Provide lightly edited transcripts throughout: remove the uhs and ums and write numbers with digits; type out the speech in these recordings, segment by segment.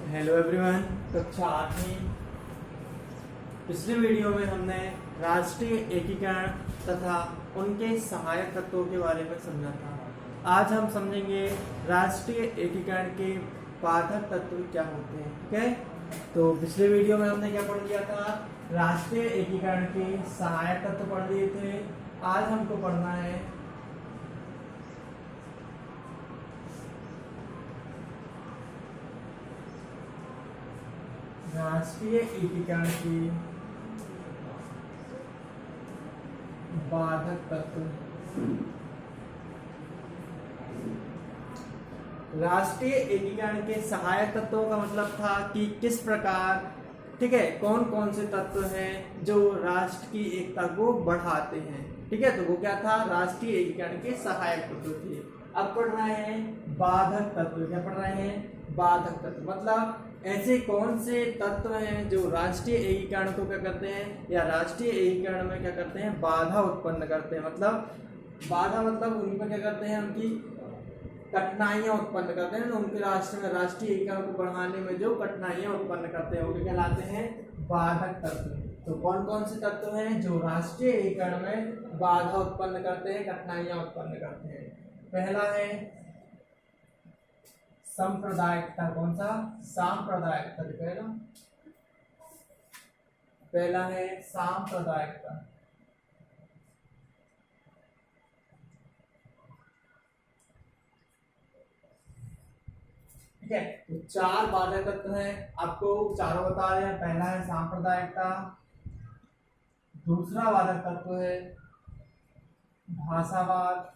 Hello everyone. कक्षा 8वीं पिछले वीडियो में हमने राष्ट्रीय एकीकरण तथा उनके सहायक तत्वों के बारे में समझा था। आज हम समझेंगे राष्ट्रीय एकीकरण के बाधक तत्व क्या होते हैं। ठीक है, तो पिछले वीडियो में हमने क्या पढ़ लिया था? राष्ट्रीय एकीकरण के सहायक तत्व पढ़ लिए थे। आज हमको पढ़ना है राष्ट्रीय एकीकरण के बाधक तत्व। राष्ट्रीय एकीकरण के सहायक तत्वों का मतलब था कि किस प्रकार, ठीक है, कौन कौन से तत्व हैं जो राष्ट्र की एकता को बढ़ाते हैं। ठीक है, तो वो क्या था? राष्ट्रीय एकीकरण के सहायक तत्व थे। अब पढ़ रहे हैं बाधक तत्व। क्या पढ़ रहे हैं? बाधक तत्व मतलब ऐसे कौन से तत्व हैं जो राष्ट्रीय एकीकरण को क्या करते हैं या राष्ट्रीय एकीकरण में क्या करते हैं? बाधा उत्पन्न करते हैं। मतलब बाधा मतलब उनमें क्या करते हैं? उनकी कठिनाइयां उत्पन्न करते हैं। उनके राष्ट्र में राष्ट्रीय एकीकरण को बढ़ाने में जो कठिनाइयां उत्पन्न करते हैं वो क्या कहलाते हैं? बाधक तत्व। तो कौन कौन से तत्व हैं जो राष्ट्रीय एकीकरण में बाधा उत्पन्न करते हैं, कठिनाइयां उत्पन्न करते हैं? पहला है सांप्रदायिकता। कौन सा? सांप्रदायिकता। पहला है सांप्रदायिकता। ठीक है, तो चार बाधक तत्व हैं, आपको चारों बता रहे हैं। पहला है सांप्रदायिकता, दूसरा बाधक तत्व है भाषावाद,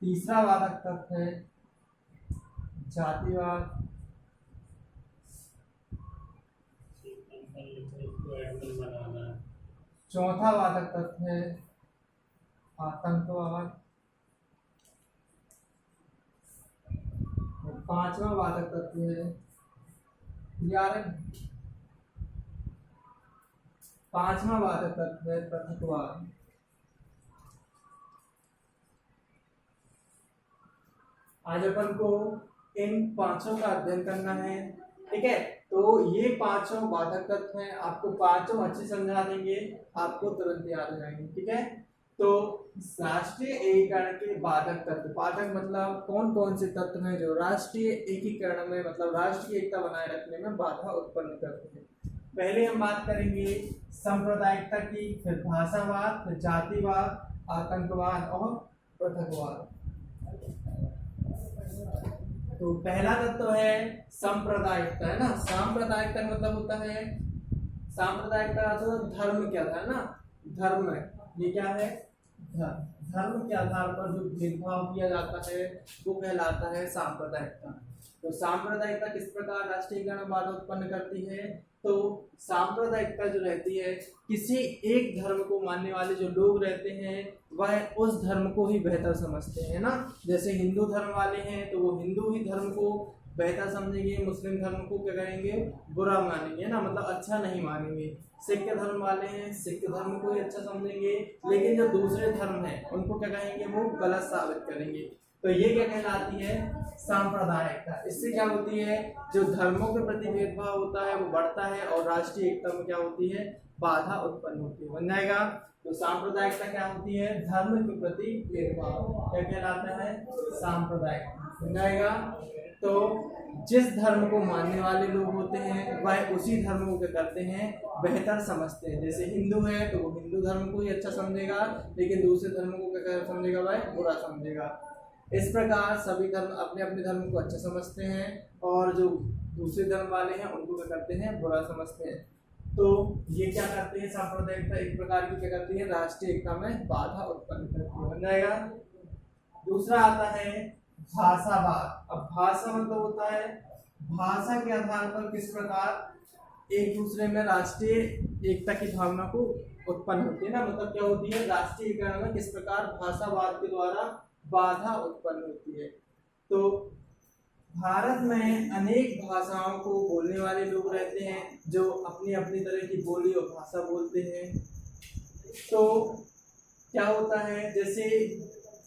तीसरा बाधक तत्व है जातिवाद, चौथा बाधक तत्व है आतंकवाद, और पांचवा बाधक तत्व है पांचवा बाधक तत्व है पृथकवाद। आज अपन को इन पांचों का अध्ययन करना है। ठीक है, तो ये पांचों बाधक तत्व हैं, आपको पांचों अच्छे समझा देंगे, आपको तुरंत याद हो जाएंगे। ठीक है, तो राष्ट्रीय एकीकरण के बाधक तत्व। बाधक मतलब कौन कौन से तत्व हैं जो राष्ट्रीय एकीकरण में मतलब राष्ट्रीय एकता बनाए रखने में बाधा उत्पन्न करते हैं। पहले हम बात करेंगे सांप्रदायिकता की, फिर भाषावाद, फिर जातिवाद, आतंकवाद और पृथकवाद। तो पहला तत्व है सांप्रदायिकता, है ना। सांप्रदायिकता का मतलब होता है, सांप्रदायिकता का मतलब धर्म के आधार ना, धर्म है, ये क्या है? धर्म के आधार पर जो भेदभाव किया जाता है वो कहलाता है सांप्रदायिकता। तो सांप्रदायिकता किस प्रकार राष्ट्रीय एकीकरण में बाधा उत्पन्न करती है? तो सांप्रदायिकता जो रहती है, किसी एक धर्म को मानने वाले जो लोग रहते हैं वह उस धर्म को ही बेहतर समझते हैं ना। जैसे हिंदू धर्म वाले हैं तो वो हिंदू ही धर्म को बेहतर समझेंगे, मुस्लिम धर्म को क्या करेंगे? बुरा मानेंगे ना, मतलब अच्छा नहीं मानेंगे। सिख धर्म वाले हैं, सिख धर्म को ही अच्छा समझेंगे, लेकिन जो दूसरे धर्म है उनको क्या कहेंगे? वो गलत साबित करेंगे। तो ये क्या कहलाती है? सांप्रदायिकता। इससे क्या होती है? जो धर्मों के प्रति भेदभाव होता है वो बढ़ता है और राष्ट्रीय एकता में क्या होती है? बाधा उत्पन्न होती है। बन जाएगा। तो सांप्रदायिकता क्या होती है? धर्म के प्रति भेदभाव। क्या कहलाता है? सांप्रदायिकता। बन जाएगा। तो जिस धर्म को मानने वाले लोग होते हैं वह उसी धर्म को क्या करते हैं? बेहतर समझते हैं। जैसे हिंदू है तो वो हिंदू धर्म को ही अच्छा समझेगा, लेकिन दूसरे धर्म को क्या समझेगा? वह बुरा समझेगा। इस प्रकार सभी धर्म अपने अपने धर्म को अच्छा समझते हैं और जो दूसरे धर्म वाले हैं उनको क्या करते हैं? बुरा समझते हैं। तो ये क्या करते हैं? सांप्रदायिकता एक प्रकार की क्या करती है? राष्ट्रीय एकता में बाधा उत्पन्न करती है। बन जाएगा। दूसरा आता है भाषावाद। अब भाषा मतलब होता है भाषा के आधार पर किस प्रकार एक दूसरे में राष्ट्रीय एकता की भावना को उत्पन्न होती है ना। मतलब क्या होती है? राष्ट्रीय एकीकरण में किस प्रकार भाषावाद के द्वारा बाधा उत्पन्न होती है। तो भारत में अनेक भाषाओं को बोलने वाले लोग रहते हैं जो अपनी अपनी तरह की बोली और भाषा बोलते हैं। तो क्या होता है, जैसे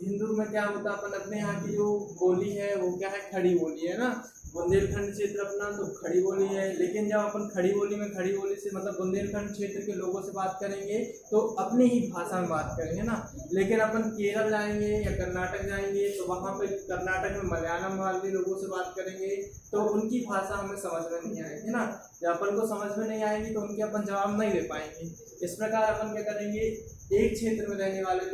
हिंदू में क्या होता है, अपन अपने यहाँ की जो बोली है वो क्या है, खड़ी बोली है ना, बुंदेलखंड क्षेत्र अपना तो खड़ी बोली है। लेकिन जब अपन खड़ी बोली से मतलब बुंदेलखंड क्षेत्र के लोगों से बात करेंगे तो अपनी ही भाषा में बात करेंगे ना। लेकिन अपन केरल जाएंगे या कर्नाटक जाएंगे तो वहाँ पे कर्नाटक में मलयालम वाले लोगों से बात करेंगे तो उनकी भाषा हमें समझ में नहीं आएगी ना। जब अपन को समझ में नहीं आएगी तो उनके अपन जवाब नहीं दे पाएंगे। इस प्रकार अपन क्या करेंगे, एक क्षेत्र में रहने वाले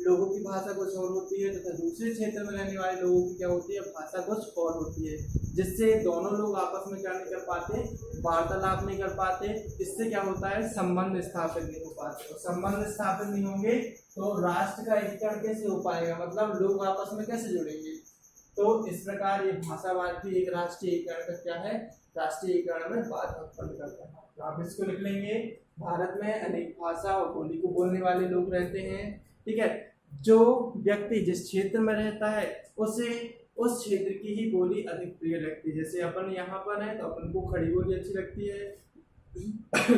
लोगों की भाषा कुछ और होती है तथा दूसरे क्षेत्र में रहने वाले लोगों की क्या होती है, भाषा कुछ और होती है, जिससे दोनों लोग आपस में क्या नहीं कर पाते, वार्तालाप नहीं कर पाते। इससे क्या होता है, संबंध स्थापित नहीं हो पाते। तो संबंध स्थापित नहीं होंगे तो राष्ट्र का एकीकरण कैसे हो पाएगा, मतलब लोग आपस में कैसे जुड़ेंगे। तो इस प्रकार ये भाषावाद भी एक राष्ट्रीय एकीकरण का क्या है, राष्ट्रीय एकीकरण में बाधा उत्पन्न करता है। तो आप इसको लिख लेंगे, भारत में अनेक भाषा और बोली को बोलने वाले लोग रहते हैं। ठीक है, जो व्यक्ति जिस क्षेत्र में रहता है उसे उस क्षेत्र की ही बोली अधिक प्रिय लगती है। जैसे अपन यहाँ पर है तो अपन को खड़ी बोली अच्छी लगती है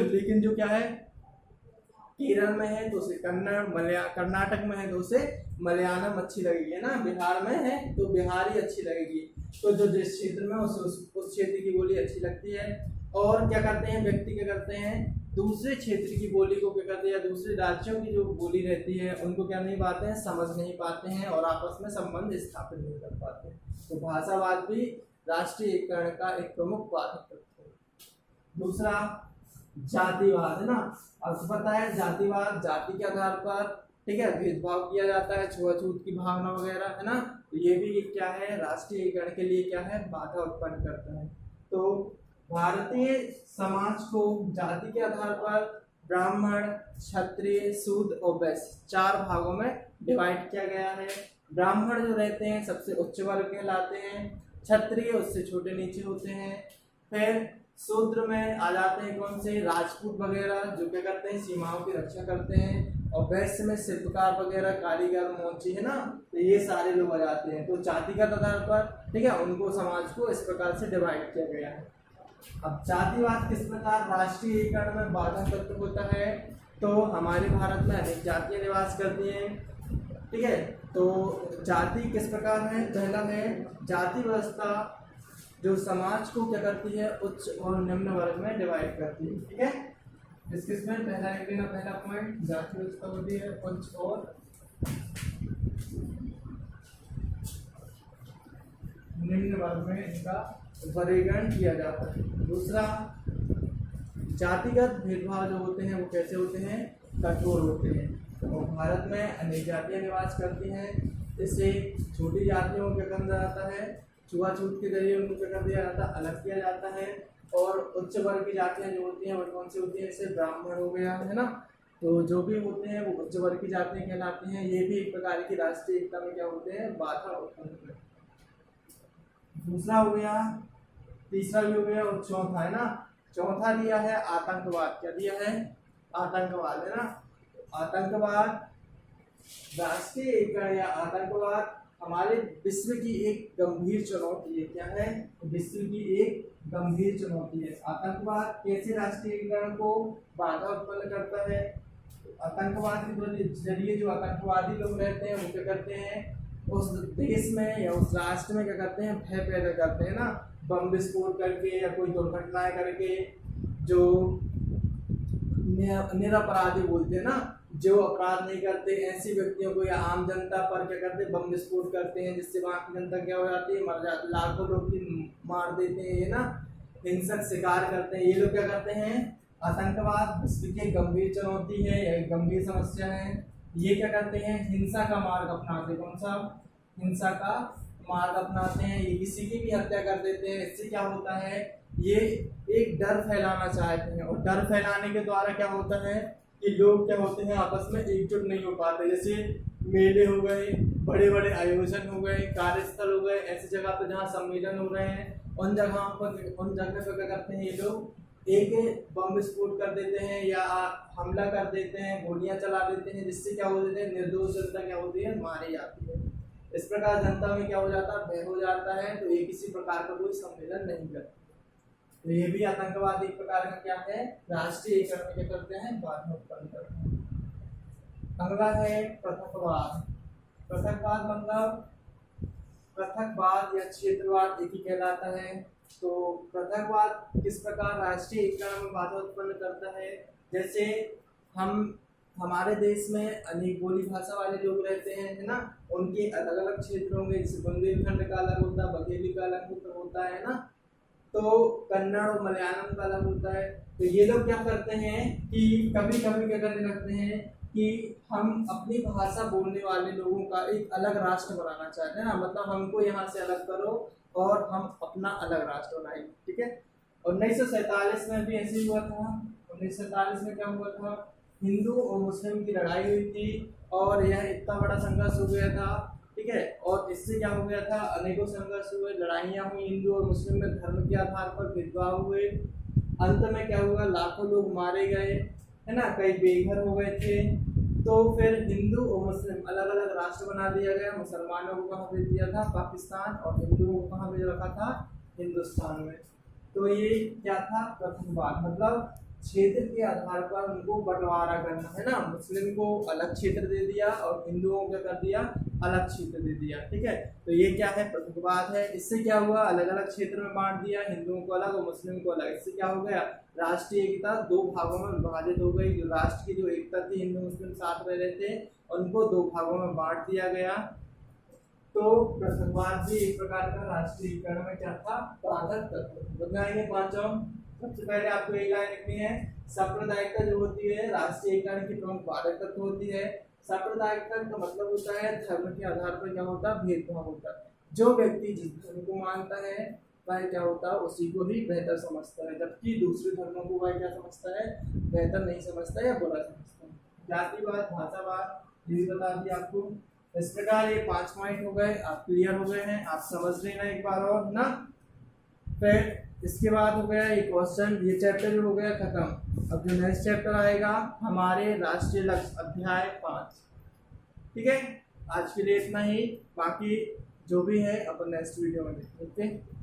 लेकिन जो क्या है, केरल में है तो उसे कन्नड़, कर्नाटक में है तो उसे मलयालम अच्छी लगेगी, है ना, बिहार में है तो बिहारी अच्छी लगेगी। तो जो जिस क्षेत्र में उस क्षेत्र की बोली अच्छी लगती है। और क्या करते हैं, व्यक्ति क्या करते हैं, दूसरे क्षेत्र की बोली को क्या करते हैं, या दूसरे राज्यों की जो बोली रहती है उनको क्या नहीं पाते हैं, समझ नहीं पाते हैं और आपस में संबंध स्थापित नहीं कर पाते। तो भाषावाद भी राष्ट्रीय एकीकरण का एक प्रमुख बाधक तत्व है। दूसरा जातिवाद है ना। अब पता है जातिवाद, जाति के आधार पर ठीक है भेदभाव किया जाता है, छुआछूत की भावना वगैरह, है ना। तो ये भी क्या है, राष्ट्रीय एकीकरण के लिए क्या है, बाधा उत्पन्न करता है। तो भारतीय समाज को जाति के आधार पर ब्राह्मण, क्षत्रिय, शूद्र और वैश्य 4 भागों में डिवाइड किया गया है। ब्राह्मण जो रहते हैं सबसे उच्च वर्ग कहलाते हैं, क्षत्रिय उससे छोटे नीचे होते हैं, फिर शूद्र में आ जाते हैं कौन से, राजपूत वगैरह जो क्या करते हैं, सीमाओं की रक्षा करते हैं, और वैश्य में शिल्पकार वगैरह, कारीगर, मोची, है ना। तो ये सारे लोग आ जाते हैं। तो जातिगत आधार पर ठीक है उनको समाज को इस प्रकार से डिवाइड किया गया है। अब जातिवाद किस प्रकार राष्ट्रीय एकीकरण में बाधक तत्व होता है, तो हमारे भारत में अनेक जातियां निवास करती हैं। ठीक है, तो जाति किस प्रकार है, पहला है जाति व्यवस्था जो समाज को क्या करती है, उच्च और निम्न वर्ग में डिवाइड करती है। ठीक है, इसमें पहला एक लेना, पहला पॉइंट जाति व्यवस्था होती है उच्च और निम्न वर्ग में इनका वर्गीकरण किया जाता है। दूसरा जातिगत भेदभाव जो होते हैं वो कैसे होते हैं, कठोर होते हैं। और भारत में अनेक जातियां निवास करती हैं, इससे छोटी जातियों को क्या किया जाता है, छुआछूत के जरिए उनको क्या कर दिया जाता है, अलग किया जाता है। और उच्च वर्ग की जातियां जो होती हैं वो कौन सी होती हैं, जैसे ब्राह्मण हो गया, है ना। तो जो भी होते हैं वो उच्च वर्ग की जातियां कहलाती हैं। ये भी एक प्रकार की राष्ट्रीय एकता में क्या होते हैं, बाधा उत्पन्न करते हैं। दूसरा हो गया, तीसरा भी हो गया और चौथा है ना, चौथा दिया है आतंकवाद। क्या दिया है, आतंकवाद, है ना। आतंकवाद राष्ट्रीय एकीकरण या आतंकवाद हमारे विश्व की एक गंभीर चुनौती है। क्या है, विश्व की एक गंभीर चुनौती है। आतंकवाद कैसे राष्ट्रीय एकीकरण को बाधा उत्पन्न करता है, आतंकवाद के जरिए जो आतंकवादी लोग रहते हैं वो क्या करते हैं, उस देश में या उस राष्ट्र में क्या करते हैं, भय पैदा करते हैं ना, बम विस्फोट करके या कोई दुर्घटनाएं करके। जो निरपराधी बोलते हैं ना, जो अपराध नहीं करते ऐसे व्यक्तियों को या आम जनता पर क्या करते हैं, बम विस्फोट करते हैं, जिससे वहाँ की जनता क्या हो जाती है, मर जाती, लाखों लोग मार देते हैं, ये ना हिंसक शिकार करते हैं। ये लोग क्या करते हैं, आतंकवाद विश्व की गंभीर चुनौती है या गंभीर समस्या है। ये क्या करते हैं, हिंसा का मार्ग अपनाते हैं। कौन सा, हिंसा का मार्ग अपनाते हैं। ये किसी की भी हत्या कर देते हैं। इससे क्या होता है, ये एक डर फैलाना चाहते हैं और डर फैलाने के द्वारा क्या होता है कि लोग क्या होते हैं, आपस में एकजुट नहीं हो पाते। जैसे मेले हो गए, बड़े बड़े आयोजन हो गए, कार्यस्थल हो गए, ऐसी जगह पर जहाँ सम्मेलन हो रहे हैं उन जगह पर क्या करते हैं, ये लोग एक बम विस्फोट कर देते हैं या हमला कर देते हैं, गोलियां चला देते हैं, जिससे क्या हो जाते हैं, निर्दोष जनता क्या होती है, मारी जाती है। इस प्रकार जनता में क्या हो जाता है, भय हो जाता है। तो ये किसी प्रकार का कोई सम्मेलन नहीं करते। तो ये भी आतंकवाद एक प्रकार का क्या है, राष्ट्रीय एकीकरण में क्या करते हैं, बाधा उत्पन्न करते हैं। अगला है पृथकवाद। पृथकवाद मतलब पृथकवाद या क्षेत्रवाद एक ही कहलाता है। तो पृथकवाद किस प्रकार राष्ट्रीय एकीकरण में बाधा उत्पन्न करता है। जैसे हमारे देश में अनेक बोली भाषा वाले लोग रहते हैं, है ना, उनके अलग अलग क्षेत्र होंगे, जैसे बुंदेलखंड का अलग होता है, बघेली का अलग होता है ना, तो कन्नड़ और मलयालम का अलग होता है। तो ये लोग क्या करते हैं कि कभी कभी क्या करने लगते हैं कि हम अपनी भाषा बोलने वाले लोगों का एक अलग राष्ट्र बनाना चाहते हैं ना, मतलब हमको यहाँ से अलग करो और हम अपना अलग राष्ट्र बनाएंगे, ठीक है। 1947 में भी ऐसे ही हुआ था। 1947 में क्या हुआ था, हिंदू और मुस्लिम की लड़ाई हुई थी और यह इतना बड़ा संघर्ष हो गया था, ठीक है। और इससे क्या हो गया था, अनेकों संघर्ष हुए, लड़ाइयाँ हुई हिंदू और मुस्लिम में, धर्म के आधार पर भेदभाव हुए। अंत में क्या हुआ, लाखों लोग मारे गए, है ना, कई बेघर हो गए थे। तो फिर हिंदू और मुस्लिम अलग अलग राष्ट्र बना दिया गया। मुसलमानों को कहाँ भेज दिया था, पाकिस्तान, और हिंदुओं को कहाँ भेज रखा था, हिंदुस्तान में। तो ये क्या था, पृथकवाद, मतलब क्षेत्र के आधार पर उनको बंटवारा करना, है ना। मुस्लिम को अलग क्षेत्र दे दिया और हिंदुओं को क्या कर दिया, अलग क्षेत्र दे दिया, ठीक है। तो ये क्या है, पृथकवाद है। इससे क्या हुआ, अलग अलग क्षेत्र में बांट दिया, हिंदुओं को अलग और मुस्लिम को अलग। इससे क्या हो गया, राष्ट्रीय एकता दो भागों में विभाजित हो गई। जो राष्ट्र की जो एकता थी, हिंदू मुस्लिम साथ रह रहे थे, उनको दो भागों में बांट दिया गया। तो पृथकवाद भी एक प्रकार का राष्ट्रीय एकीकरण में क्या था, बाधक तत्व। बताएंगे पांचों। सबसे पहले आपको एक लाइन लिखनी है, सांप्रदायिकता जो होती है राष्ट्रीय एकीकरण की प्रमुख बाधक तत्व होती है। सांप्रदायिकता का मतलब होता है धर्म के आधार पर क्या होता है, भेदभाव होता है। जो व्यक्ति जिस धर्म को मानता है वह क्या होता है, उसी को ही बेहतर समझता है, जबकि दूसरे धर्मों को वह क्या समझता है, बेहतर नहीं समझता या बुरा समझता है। जातिवाद, भाषावाद ये बता दिया आपको। इस प्रकार ये 5 पॉइंट हो गए, आप क्लियर हो गए हैं, आप समझ लेना एक बार और ना। फिर इसके बाद हो गया एक क्वेश्चन, ये चैप्टर जो हो गया खत्म। अब जो नेक्स्ट चैप्टर आएगा हमारे राष्ट्रीय लक्ष्य अध्याय 5, ठीक है। आज के लिए इतना ही, बाकी जो भी है अपन नेक्स्ट वीडियो में देखेंगे। ओके।